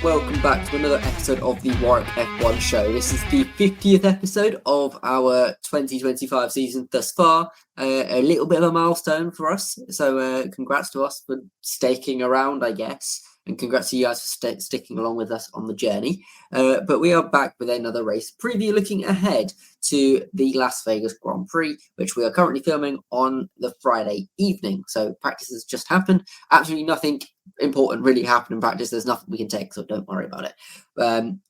welcome back to another episode of the Warwick F1 show. This is the 50th episode of our 2025 season thus far. A little bit of a milestone for us, so congrats to us for sticking around, I guess, and congrats to you guys for sticking along with us on the journey. But we are back with another race preview, looking ahead to the Las Vegas Grand Prix, which we are currently filming on the Friday evening. So practice has just happened. Absolutely nothing important really happened in practice. There's nothing we can take, so don't worry about it.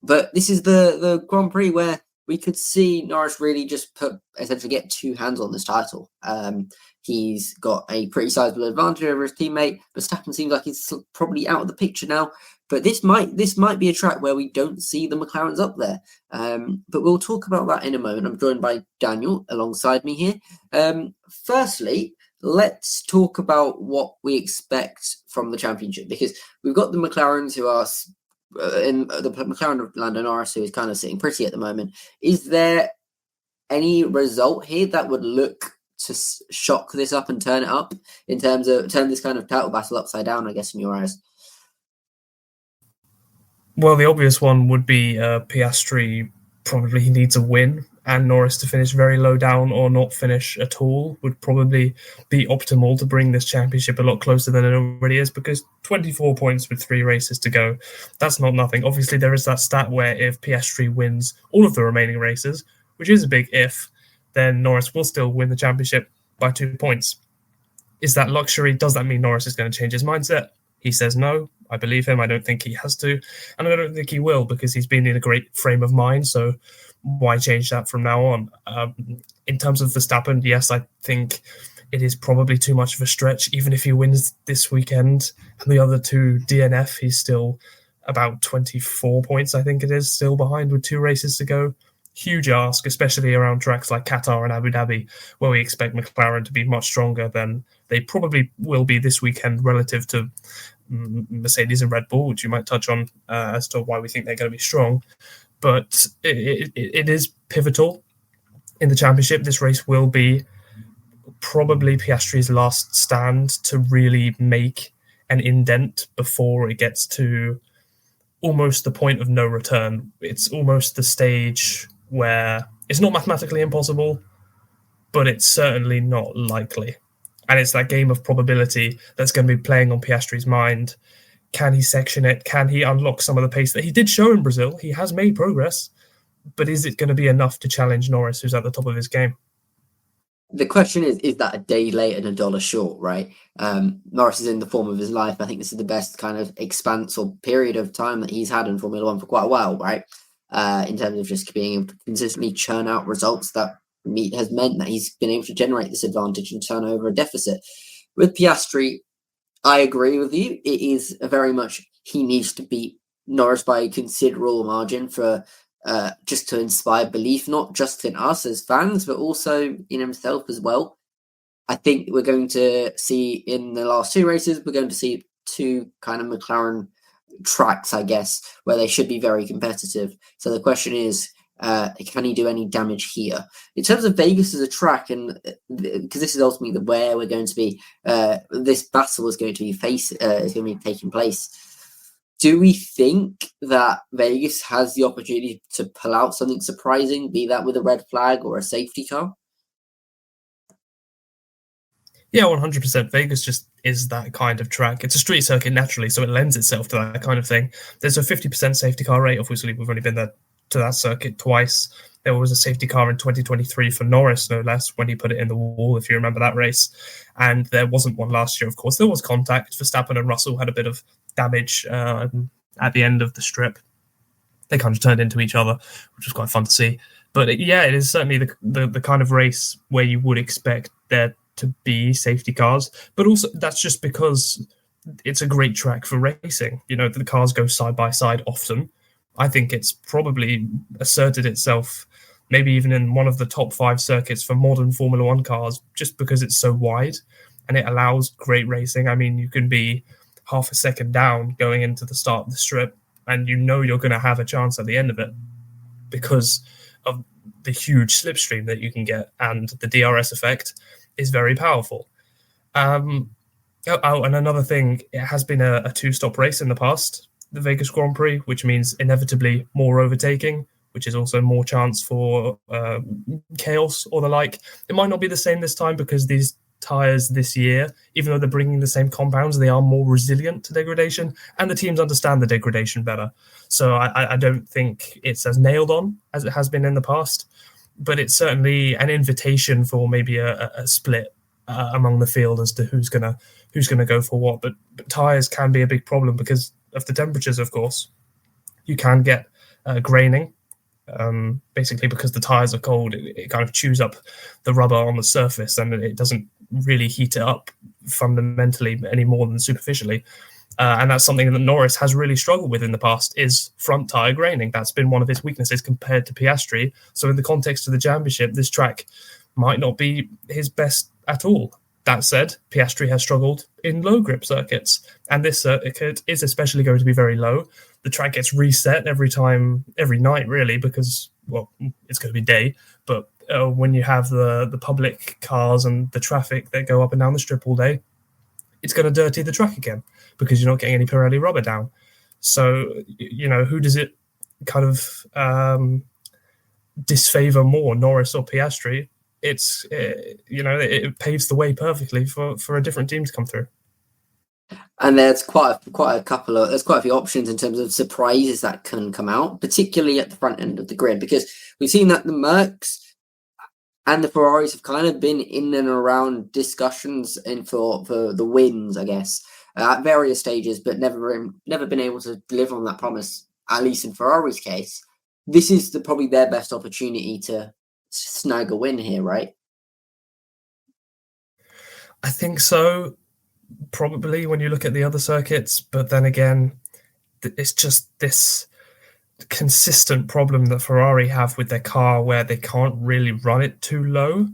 But this is the Grand Prix where we could see Norris really just essentially get two hands on this title. He's got a pretty sizable advantage over his teammate. Verstappen seems like he's probably out of the picture now. But this might be a track where we don't see the McLarens up there. But we'll talk about that in a moment. I'm joined by Daniel alongside me here. Firstly, let's talk about what we expect from the championship, because we've got the McLarens who are in the McLaren of Lando Norris, who is kind of sitting pretty at the moment. Is there any result here that would look to shock this up and turn it up in terms of turn this kind of title battle upside down, I guess, in your eyes? Well, the obvious one would be Piastri. Probably he needs a win, and Norris to finish very low down or not finish at all would probably be optimal to bring this championship a lot closer than it already is, because 24 points with 3 races to go, that's not nothing. Obviously, there is that stat where if Piastri wins all of the remaining races, which is a big if, then Norris will still win the championship by 2 points. Is that luxury? Does that mean Norris is going to change his mindset? He says no. I believe him. I don't think he has to. And I don't think he will, because he's been in a great frame of mind. So why change that from now on? In terms of Verstappen, yes, I think it is probably too much of a stretch. Even if he wins this weekend and the other two DNF, he's still about 24 points, I think it is, still behind with 2 races to go. Huge ask, especially around tracks like Qatar and Abu Dhabi, where we expect McLaren to be much stronger than they probably will be this weekend relative to Mercedes and Red Bull, which you might touch on as to why we think they're going to be strong. But it is pivotal in the championship. This race will be probably Piastri's last stand to really make an indent before it gets to almost the point of no return. It's almost the stage where it's not mathematically impossible, but it's certainly not likely. And it's that game of probability that's going to be playing on Piastri's mind. Can he section it? Can he unlock some of the pace that he did show in Brazil? He has made progress, but is it going to be enough to challenge Norris, who's at the top of his game? The question is that a day late and $1 short, right? Norris is in the form of his life. I think this is the best kind of expanse or period of time that he's had in Formula One for quite a while, right? In terms of just being able to consistently churn out results that has meant that he's been able to generate this advantage and turn over a deficit. With Piastri, I agree with you. It is very much he needs to beat Norris by a considerable margin for just to inspire belief, not just in us as fans, but also in himself as well. I think we're going to see in the last 2 races, we're going to see 2 kind of McLaren tracks, I guess, where they should be very competitive. So the question is, can he do any damage here? In terms of Vegas as a track, and because this is ultimately where we're going to be, this battle is going to be is going to be taking place. Do we think that Vegas has the opportunity to pull out something surprising, be that with a red flag or a safety car? Yeah, 100%. Vegas just is that kind of track. It's a street circuit naturally, so it lends itself to that kind of thing. There's a 50% safety car rate. Obviously, we've only been there to that circuit twice. There was a safety car in 2023 for Norris, no less, when he put it in the wall, if you remember that race. And there wasn't one last year, of course. There was contact. Verstappen and Russell had a bit of damage at the end of the strip. They kind of turned into each other, which was quite fun to see. But it is certainly the kind of race where you would expect there to be safety cars. But also, that's just because it's a great track for racing. You know, the cars go side by side often. I think it's probably asserted itself maybe even in one of the top 5 circuits for modern Formula One cars, just because it's so wide and it allows great racing. I mean, you can be half a second down going into the start of the strip, and you know you're going to have a chance at the end of it because of the huge slipstream that you can get, and the DRS effect is very powerful. And another thing, it has been a 2-stop race in the past. the Vegas Grand Prix, which means inevitably more overtaking, which is also more chance for chaos or the like. It might not be the same this time because these tyres this year, even though they're bringing the same compounds, they are more resilient to degradation, and the teams understand the degradation better. So I don't think it's as nailed on as it has been in the past, but it's certainly an invitation for maybe a split among the field as to who's gonna go for what. But tyres can be a big problem because of the temperatures, of course. You can get graining, basically because the tyres are cold. It kind of chews up the rubber on the surface, and it doesn't really heat it up fundamentally any more than superficially. And that's something that Norris has really struggled with in the past, is front tyre graining. That's been one of his weaknesses compared to Piastri. So in the context of the championship, this track might not be his best at all. That said, Piastri has struggled in low grip circuits, and this circuit is especially going to be very low. The track gets reset every night, really, because, well, it's going to be day, but when you have the public cars and the traffic that go up and down the strip all day, it's going to dirty the track again because you're not getting any Pirelli rubber down. So, who does it kind of disfavor more, Norris or Piastri? It's it paves the way perfectly for a different team to come through. And there's quite a few options in terms of surprises that can come out, particularly at the front end of the grid, because we've seen that the Mercs and the Ferraris have kind of been in and around discussions and for the wins, I guess, at various stages, but never been able to deliver on that promise. At least in Ferrari's case, this is probably their best opportunity to snag a win here, right? I think so, probably, when you look at the other circuits, but then again, it's just this consistent problem that Ferrari have with their car where they can't really run it too low,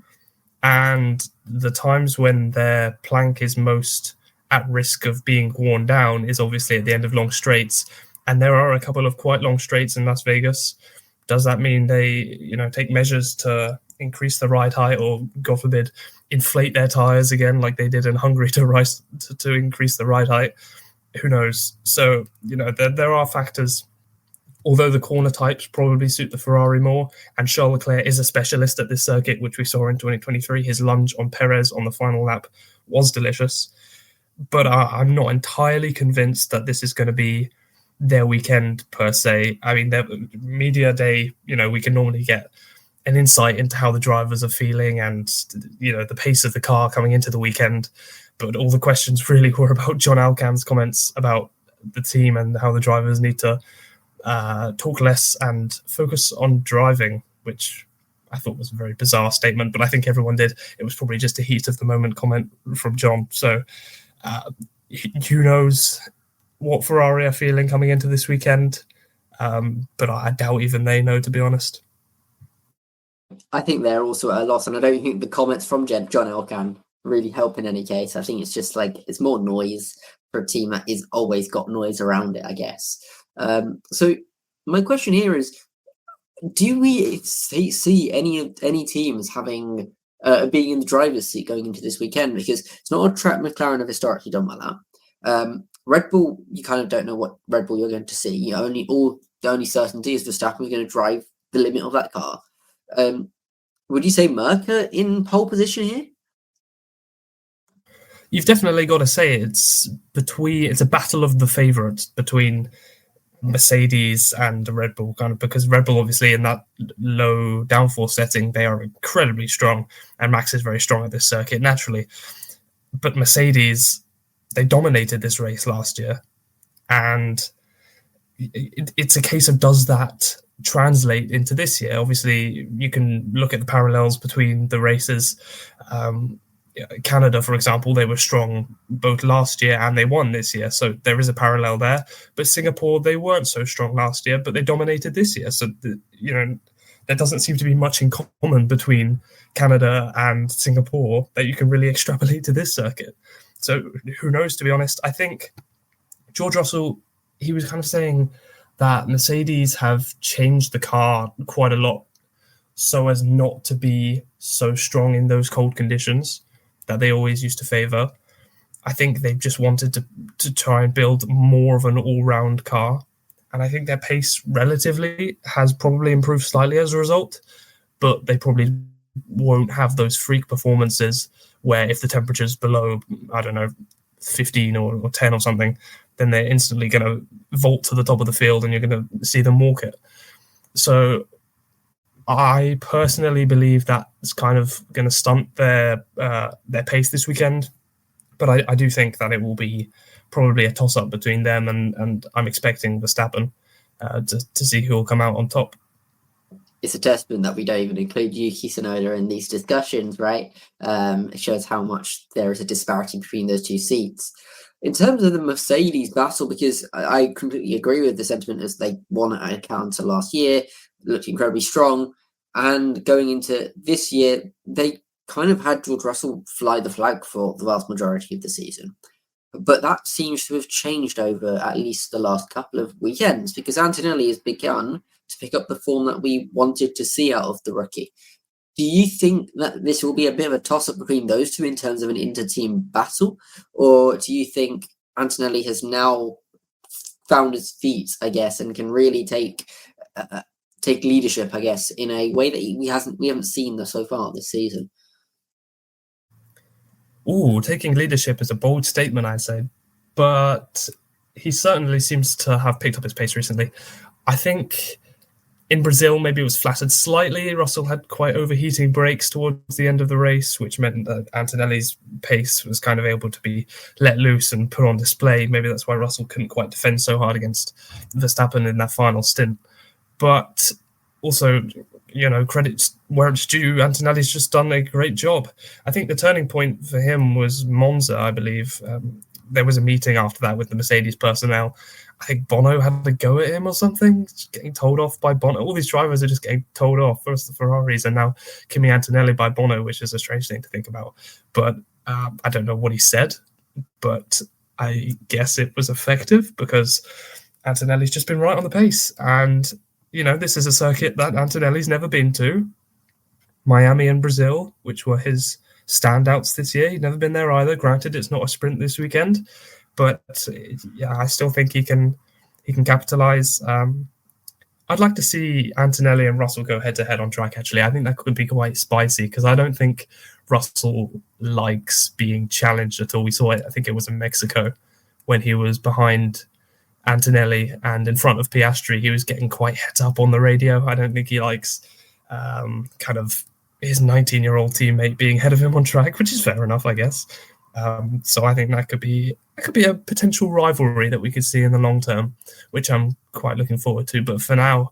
and the times when their plank is most at risk of being worn down is obviously at the end of long straights, and there are a couple of quite long straights in Las Vegas. Does that mean they, take measures to increase the ride height, or, God forbid, inflate their tyres again like they did in Hungary to increase the ride height? Who knows? So, there are factors. Although the corner types probably suit the Ferrari more, and Charles Leclerc is a specialist at this circuit, which we saw in 2023. His lunge on Perez on the final lap was delicious. But I'm not entirely convinced that this is going to be their weekend per se. I mean, their media day, we can normally get an insight into how the drivers are feeling and, the pace of the car coming into the weekend. But all the questions really were about John Alcan's comments about the team and how the drivers need to talk less and focus on driving, which I thought was a very bizarre statement, but I think everyone did. It was probably just a heat of the moment comment from John. So who knows what Ferrari are feeling coming into this weekend, but I doubt even they know, to be honest. I think they're also at a loss, and I don't think the comments from John Elkann really help in any case. I think it's just it's more noise for a team that is always got noise around it, I guess. So my question here is, do we see any teams having being in the driver's seat going into this weekend? Because it's not a track McLaren have historically done like that. Red Bull, you kind of don't know what Red Bull you're going to see. The only certainty is Verstappen is going to drive the limit of that car. Would you say Merca in pole position here? You've definitely got to say it's a battle of the favourites between Mercedes and Red Bull, kind of, because Red Bull, obviously, in that low downforce setting, they are incredibly strong, and Max is very strong at this circuit naturally. But Mercedes, they dominated this race last year, and it's a case of, does that translate into this year? Obviously, you can look at the parallels between the races. Canada, for example, they were strong both last year and they won this year, so there is a parallel there. But Singapore, they weren't so strong last year, but they dominated this year. So, there doesn't seem to be much in common between Canada and Singapore that you can really extrapolate to this circuit. So who knows, to be honest. I think George Russell, he was kind of saying that Mercedes have changed the car quite a lot so as not to be so strong in those cold conditions that they always used to favour. I think they've just wanted to try and build more of an all-round car. And I think their pace relatively has probably improved slightly as a result, but they probably won't have those freak performances where if the temperature's below, I don't know, 15 or 10 or something, then they're instantly going to vault to the top of the field and you're going to see them walk it. So I personally believe that's kind of going to stunt their pace this weekend. But I do think that it will be probably a toss-up between them and I'm expecting Verstappen to see who will come out on top. It's a testament that we don't even include Yuki Tsunoda in these discussions, right? It shows how much there is a disparity between those two seats. In terms of the Mercedes battle, because I completely agree with the sentiment as they won at a counter last year, looked incredibly strong, and going into this year, they kind of had George Russell fly the flag for the vast majority of the season. But that seems to have changed over at least the last couple of weekends because Antonelli has begun to pick up the form that we wanted to see out of the rookie. Do you think that this will be a bit of a toss-up between those two in terms of an inter-team battle? Or do you think Antonelli has now found his feet, I guess, and can really take leadership, I guess, in a way that we haven't seen so far this season? Ooh, taking leadership is a bold statement, I'd say. But he certainly seems to have picked up his pace recently. I think in Brazil, maybe it was flattered slightly. Russell had quite overheating brakes towards the end of the race, which meant that Antonelli's pace was kind of able to be let loose and put on display. Maybe that's why Russell couldn't quite defend so hard against Verstappen in that final stint. But also, credit where it's due, Antonelli's just done a great job. I think the turning point for him was Monza, I believe. There was a meeting after that with the Mercedes personnel. I think Bono had to go at him or something, just getting told off by Bono. All these drivers are just getting told off. First the Ferraris and now Kimi Antonelli by Bono, which is a strange thing to think about. But I don't know what he said, but I guess it was effective because Antonelli's just been right on the pace. And, this is a circuit that Antonelli's never been to. Miami and Brazil, which were his standouts this year. He'd never been there either. Granted, it's not a sprint this weekend. But I still think he can capitalize. I'd like to see Antonelli and Russell go head-to-head on track, actually. I think that could be quite spicy because I don't think Russell likes being challenged at all. We saw it, I think it was in Mexico, when he was behind Antonelli and in front of Piastri. He was getting quite het up on the radio. I don't think he likes kind of his 19-year-old teammate being ahead of him on track, which is fair enough, I guess. So I think that could be a potential rivalry that we could see in the long term, which I'm quite looking forward to. But for now,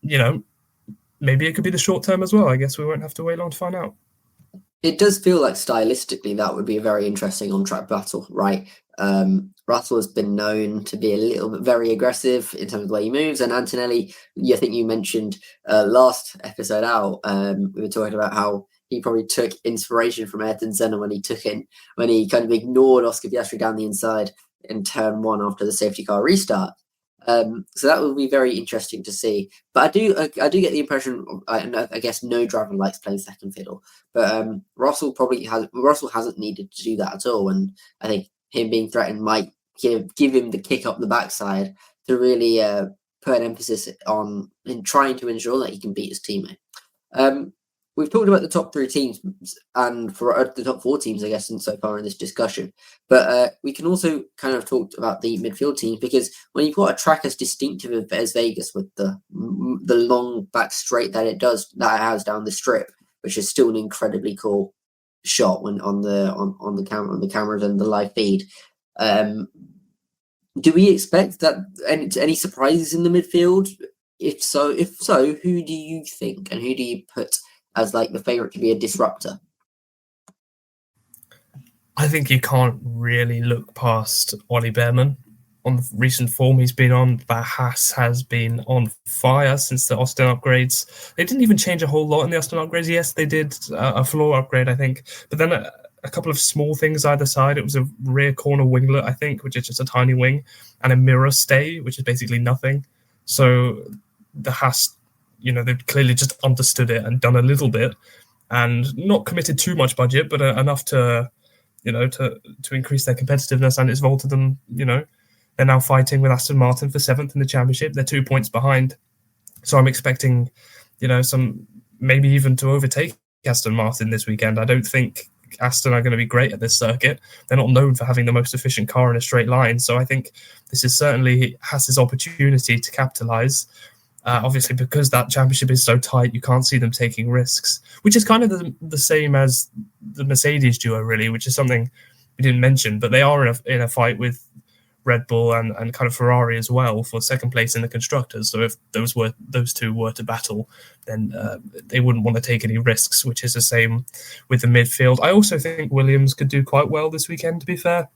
maybe it could be the short term as well. I guess we won't have to wait long to find out. It does feel like stylistically that would be a very interesting on-track battle, right? Russell has been known to be a little bit very aggressive in terms of the way he moves, and Antonelli, I think you mentioned last episode out, we were talking about how he probably took inspiration from Ayrton Senna when he kind of ignored Oscar Piastri down the inside in turn one after the safety car restart. So that will be very interesting to see. But I do get the impression, I guess no driver likes playing second fiddle, but Russell hasn't needed to do that at all, and I think him being threatened might give him the kick up the backside to really put an emphasis on in trying to ensure that he can beat his teammate. We've talked about the top three teams and for the top four teams, I guess, so far in this discussion. But we can also kind of talk about the midfield teams because when you've got a track as distinctive as Vegas with the long back straight that it has down the strip, which is still an incredibly cool shot when on the cameras and the live feed. Do we expect that any surprises in the midfield? If so, who do you think and who do you put as like the favourite to be a disruptor? I think you can't really look past Ollie Behrman on the recent form he's been on. That Haas has been on fire since the Austin upgrades. They didn't even change a whole lot in the Austin upgrades. Yes, they did a floor upgrade, I think, but then a couple of small things either side. It was a rear corner winglet, I think, which is just a tiny wing, and a mirror stay, which is basically nothing. So the Haas, they've clearly just understood it and done a little bit and not committed too much budget, but enough to to increase their competitiveness, and it's vaulted them. They're now fighting with Aston Martin for 7th in the championship. They're 2 points behind, so I'm expecting, some maybe even to overtake Aston Martin this weekend. I don't think Aston are going to be great at this circuit. They're not known for having the most efficient car in a straight line, so I think this is certainly has this opportunity to capitalise. Obviously, because that championship is so tight, you can't see them taking risks, which is kind of the same as the Mercedes duo, really, which is something we didn't mention, but they are in a fight with Red Bull and kind of Ferrari as well for second place in the constructors. So if those two were to battle, then they wouldn't want to take any risks, which is the same with the midfield. I also think Williams could do quite well this weekend, to be fair.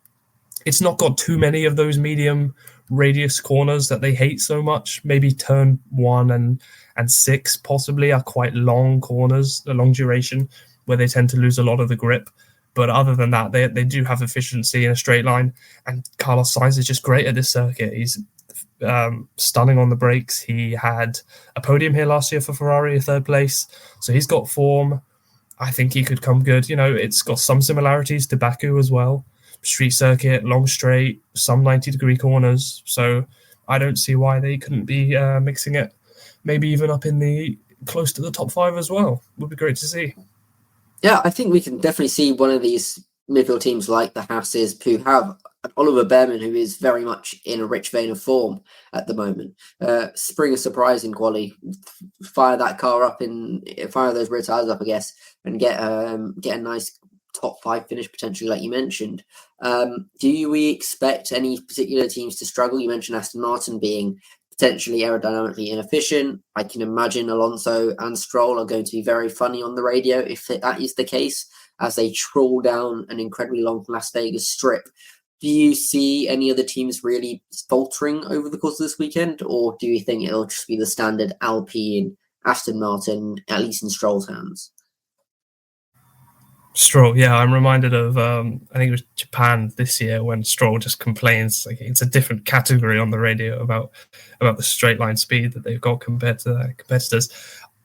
It's not got too many of those medium radius corners that they hate so much. Maybe turn 1 and 6 possibly are quite long corners, a long duration, where they tend to lose a lot of the grip. But other than that, they do have efficiency in a straight line. And Carlos Sainz is just great at this circuit. He's stunning on the brakes. He had a podium here last year for Ferrari, a 3rd place. So he's got form. I think he could come good. It's got some similarities to Baku as well. Street circuit, long straight, some 90-degree corners. So I don't see why they couldn't be mixing it. Maybe even up in the close to the top 5 as well. Would be great to see. Yeah, I think we can definitely see one of these midfield teams like the Hasses, who have Oliver Behrman, who is very much in a rich vein of form at the moment. Spring a surprise in quali, fire that car up fire those rear tires up, I guess, and get a nice top 5 finish potentially, like you mentioned. Do we expect any particular teams to struggle? You mentioned Aston Martin being potentially aerodynamically inefficient. I can imagine Alonso and Stroll are going to be very funny on the radio if that is the case, as they trawl down an incredibly long Las Vegas strip. Do you see any other teams really faltering over the course of this weekend, or do you think it'll just be the standard Alpine, Aston Martin, at least in Stroll's hands? Stroll, yeah, I'm reminded of I think it was Japan this year when Stroll just complains like it's a different category on the radio about the straight line speed that they've got compared to their competitors.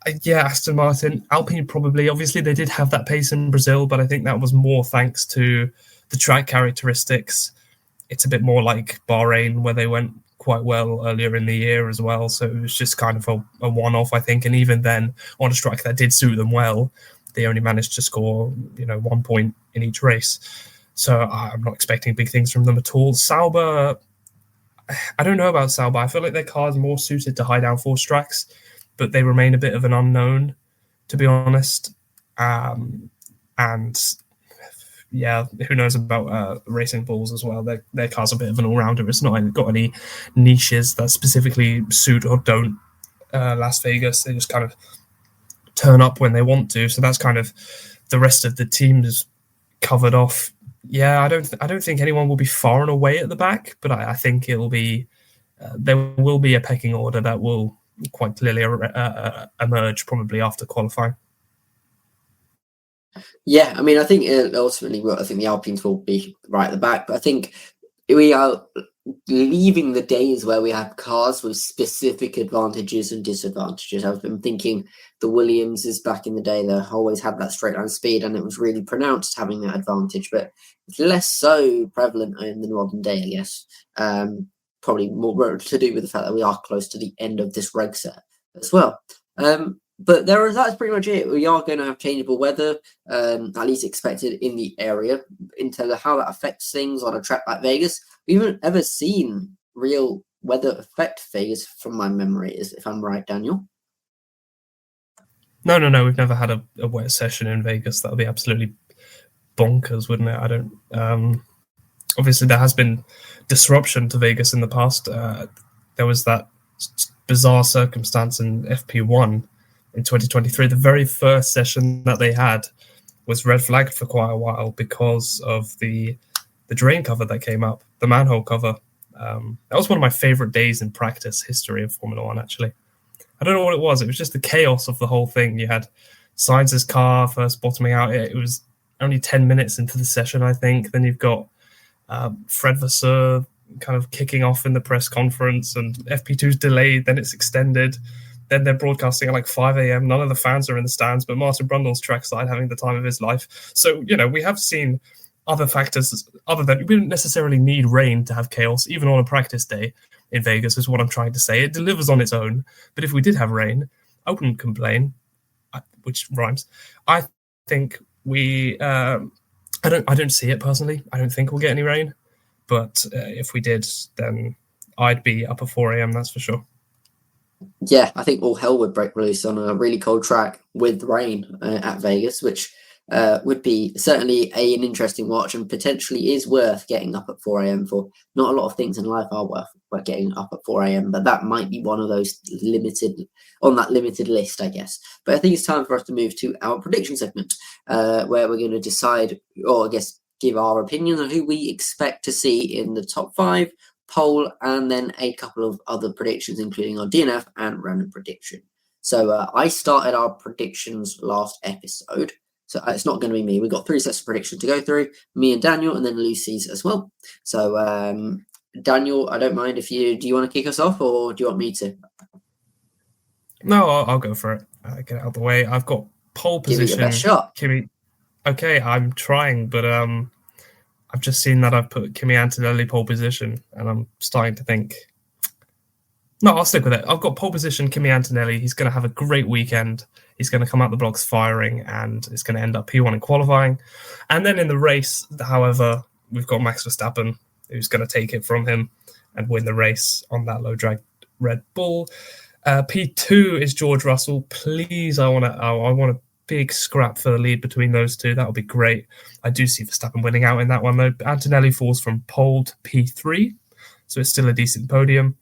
Aston Martin, Alpine probably. Obviously, they did have that pace in Brazil, but I think that was more thanks to the track characteristics. It's a bit more like Bahrain, where they went quite well earlier in the year as well. So it was just kind of a one-off, I think. And even then, on a track that did suit them well, they only managed to score, 1 point in each race. So I'm not expecting big things from them at all. Sauber, I don't know about Sauber. I feel like their car is more suited to high downforce tracks, but they remain a bit of an unknown, to be honest. And who knows about Racing Bulls as well. Their car's a bit of an all-rounder. It's not got any niches that specifically suit or don't Las Vegas. They just kind of turn up when they want to. So that's kind of the rest of the team is covered off. Yeah, I don't think anyone will be far and away at the back, but I think it'll be there will be a pecking order that will quite clearly emerge probably after qualifying. Yeah, I mean, I think ultimately, I think the Alpines will be right at the back, but I think we are leaving the days where we have cars with specific advantages and disadvantages. I've been thinking the Williamses back in the day, they always had that straight line speed, and it was really pronounced having that advantage, but it's less so prevalent in the modern day, I guess. Probably more to do with the fact that we are close to the end of this reg set as well. But that's pretty much it. We are going to have changeable weather, at least expected in the area. In terms of how that affects things on a track like Vegas, we haven't ever seen real weather affect Vegas from my memory, if I'm right, Daniel. No. We've never had a wet session in Vegas. That would be absolutely bonkers, wouldn't it? I don't. Obviously, there has been disruption to Vegas in the past. There was that bizarre circumstance in FP1 in 2023. The very first session that they had was red flagged for quite a while because of the drain cover that came up, the manhole cover. That was one of my favorite days in practice history of Formula One, actually. I don't know what it was. It was just the chaos of the whole thing. You had Sainz's car first bottoming out. It was only 10 minutes into the session, I think. Then you've got Fred Vasseur kind of kicking off in the press conference, and FP2's delayed, then it's extended. Then they're broadcasting at like 5 a.m. None of the fans are in the stands, but Martin Brundle's trackside having the time of his life. So, we have seen other factors other than we don't necessarily need rain to have chaos, even on a practice day in Vegas, is what I'm trying to say. It delivers on its own. But if we did have rain, I wouldn't complain, which rhymes. I think we. I don't see it personally. I don't think we'll get any rain. But if we did, then I'd be up at 4 a.m. That's for sure. Yeah, I think all hell would break loose on a really cold track with rain at Vegas, which would be certainly an interesting watch and potentially is worth getting up at 4 a.m. for. Not a lot of things in life are worth getting up at 4 a.m., but that might be one of those limited list, I guess. But I think it's time for us to move to our prediction segment, where we're going to decide, or I guess give our opinion on who we expect to see in the top 5 poll, and then a couple of other predictions, including our DNF and random prediction. So I started our predictions last episode. So it's not going to be me. We've got 3 sets of predictions to go through, me and Daniel, and then Lucy's as well. So Daniel, I don't mind do you want to kick us off, or do you want me to? No, I'll go for it. Get it out of the way. I've got pole position. Give it your best shot. Kimi. Okay, I'm trying, but I've just seen that I've put Kimi Antonelli pole position, and I'm starting to think. No, I'll stick with it. I've got pole position Kimi Antonelli. He's going to have a great weekend. He's going to come out the blocks firing, and it's going to end up P1 in qualifying. And then in the race, however, we've got Max Verstappen, who's going to take it from him and win the race on that low drag Red Bull. P2 is George Russell. Please, I want a big scrap for the lead between those two. That would be great. I do see Verstappen winning out in that one, though. Antonelli falls from pole to P3, so it's still a decent podium.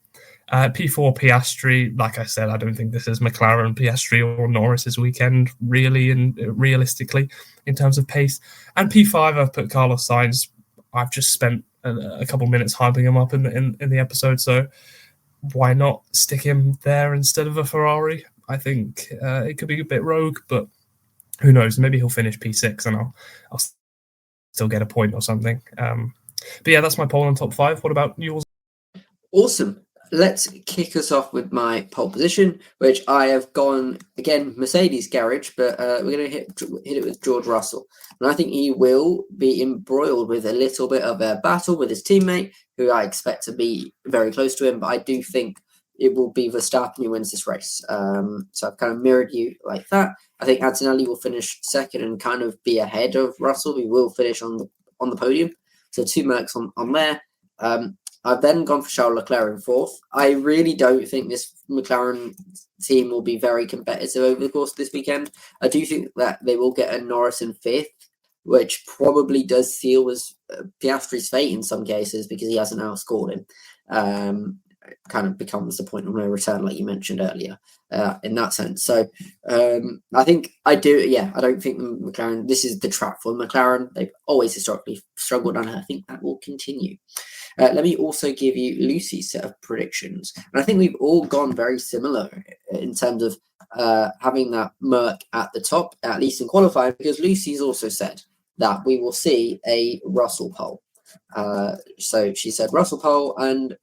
P4, Piastri. Like I said, I don't think this is McLaren, Piastri, or Norris's weekend, really, and realistically, in terms of pace. And P5, I've put Carlos Sainz. I've just spent a couple minutes hyping him up in the episode, so why not stick him there instead of a Ferrari? I think it could be a bit rogue, but who knows? Maybe he'll finish P6 and I'll still get a point or something. But yeah, that's my poll on top 5. What about yours? Awesome. Let's kick us off with my pole position, which I have gone, again, Mercedes garage, but we're going to hit it with George Russell. And I think he will be embroiled with a little bit of a battle with his teammate, who I expect to be very close to him, but I do think it will be Verstappen who wins this race. So I've kind of mirrored you like that. I think Antonelli will finish second and kind of be ahead of Russell, who will finish on the podium. So 2 Mercs on there. I've then gone for Charles Leclerc in 4th. I really don't think this McLaren team will be very competitive over the course of this weekend. I do think that they will get a Norris in 5th, which probably does seal as Piastri's fate in some cases because he hasn't outscored him. Kind of becomes the point of no return, like you mentioned earlier, in that sense. So I think I don't think McLaren, this is the trap for McLaren. They've always historically struggled, and I think that will continue. Let me also give you Lucy's set of predictions. And I think we've all gone very similar in terms of having that Merc at the top, at least in qualifying, because Lucy's also said that we will see a Russell pole. So she said Russell pole and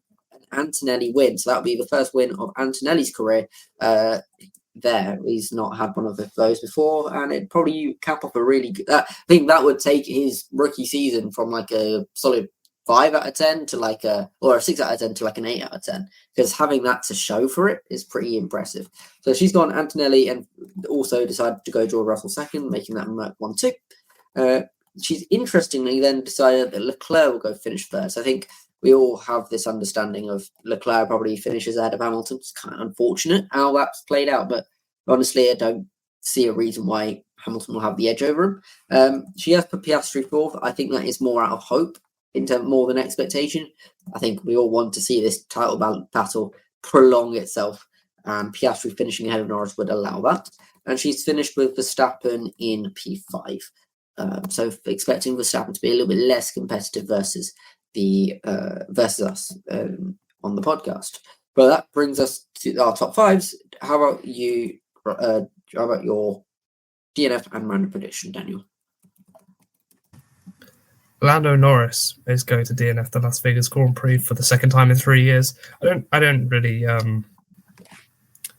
Antonelli win. So that would be the first win of Antonelli's career there. He's not had one of those before, and it probably cap off a really good... I think that would take his rookie season from like a solid 5 out of 10 to or a 6 out of 10 to like an 8 out of 10, because having that to show for it is pretty impressive. So she's gone Antonelli and also decided to go George Russell second, making that Merc 1-2. She's interestingly then decided that Leclerc will go finish first. I think we all have this understanding of Leclerc probably finishes ahead of Hamilton. It's kind of unfortunate how that's played out, but honestly, I don't see a reason why Hamilton will have the edge over him. She has put Piastri 4th. I think that is more out of hope, more than expectation. I think we all want to see this title battle prolong itself, and Piastri finishing ahead of Norris would allow that. And she's finished with Verstappen in P5. So expecting Verstappen to be a little bit less competitive versus us on the podcast. But that brings us to our top 5s. How about you? How about your DNF and random prediction, Daniel? Lando Norris is going to DNF the Las Vegas Grand Prix for the second time in 3 years. I don't really I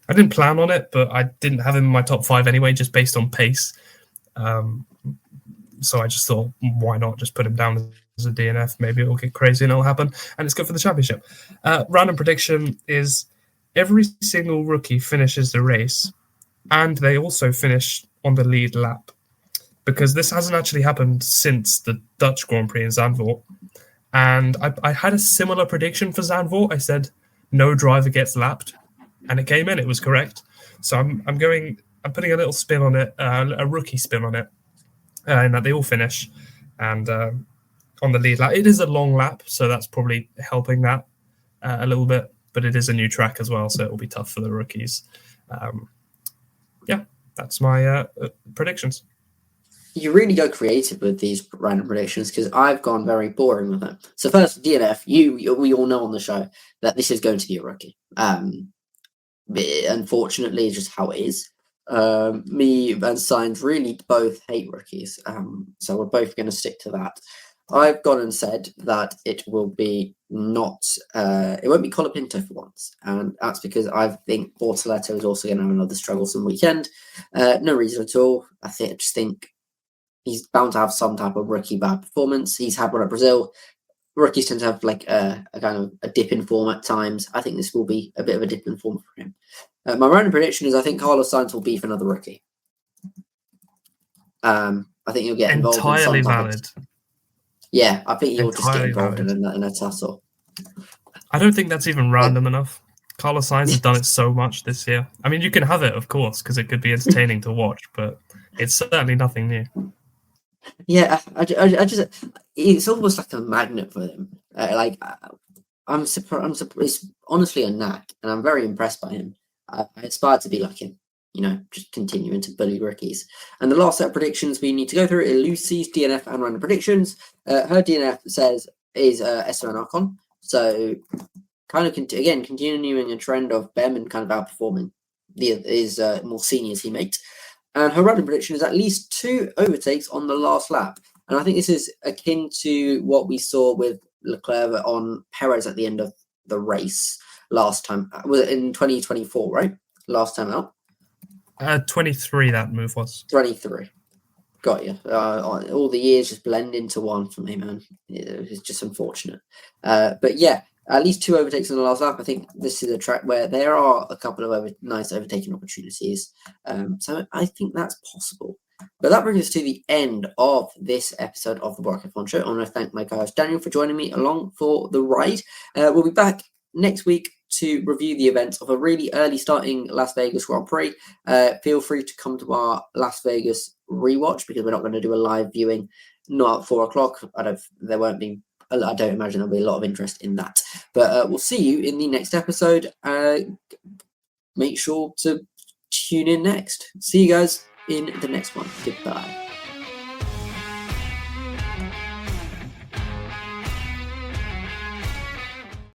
didn't plan on it, but I didn't have him in my top 5 anyway, just based on pace. So I just thought, why not just put him down as a DNF? Maybe it'll get crazy and it'll happen, and it's good for the championship. Random prediction is every single rookie finishes the race, and they also finish on the lead lap, because this hasn't actually happened since the Dutch Grand Prix in Zandvoort. And I had a similar prediction for Zandvoort. I said no driver gets lapped, and it came in. It was correct. So I'm putting a little spin on it, a rookie spin on it, and that they all finish and on the lead lap. It is a long lap, so that's probably helping that a little bit. But it is a new track as well, so it will be tough for the rookies. That's my predictions. You really go creative with these random predictions, because I've gone very boring with them. So first, DNF, we all know on the show that this is going to be a rookie. Unfortunately, just how it is. Me and Sainz really both hate rookies, so we're both going to stick to that. I've gone and said that it will be it won't be Colapinto for once, and that's because I think Bortoleto is also going to have another troublesome weekend. No reason at all. I just think he's bound to have some type of rookie bad performance. He's had one at Brazil. Rookies tend to have like a kind of a dip in form at times. I think this will be a bit of a dip in form for him. My random prediction is I think Carlos Sainz will beef another rookie. I think he'll get involved. Entirely in valid. Yeah, I think he'll just get involved in a tussle. I don't think that's even random enough. Carlos Sainz has done it so much this year. I mean, you can have it, of course, because it could be entertaining to watch, but it's certainly nothing new. Yeah, I just it's almost like a magnet for him. I'm surprised. It's honestly a knack, and I'm very impressed by him. I aspire to be like him, just continuing to bully rookies. And the last set of predictions we need to go through is Lucy's DNF and random predictions. Her DNF is Esteban Ocon, so kind of continuing a trend of Behrman kind of outperforming his more senior teammate. And her random prediction is at least 2 overtakes on the last lap. And I think this is akin to what we saw with Leclerc on Perez at the end of the race last time. Was it in 2024, right? Last time out? 23 that move was. 23. Got you. All the years just blend into one for me, man. It's just unfortunate. But yeah, at least 2 overtakes on the last lap. I think this is a track where there are a couple of nice overtaking opportunities. So I think that's possible. But that brings us to the end of this episode of the Warwick F1 Show. I want to thank my co-host Daniel for joining me along for the ride. We'll be back next week to review the events of a really early starting Las Vegas Grand Prix. Feel free to come to our Las Vegas rewatch, because we're not going to do a live viewing, not at 4 o'clock. I don't imagine there'll be a lot of interest in that. But we'll see you in the next episode. Make sure to tune in next. See you guys in the next one. Goodbye.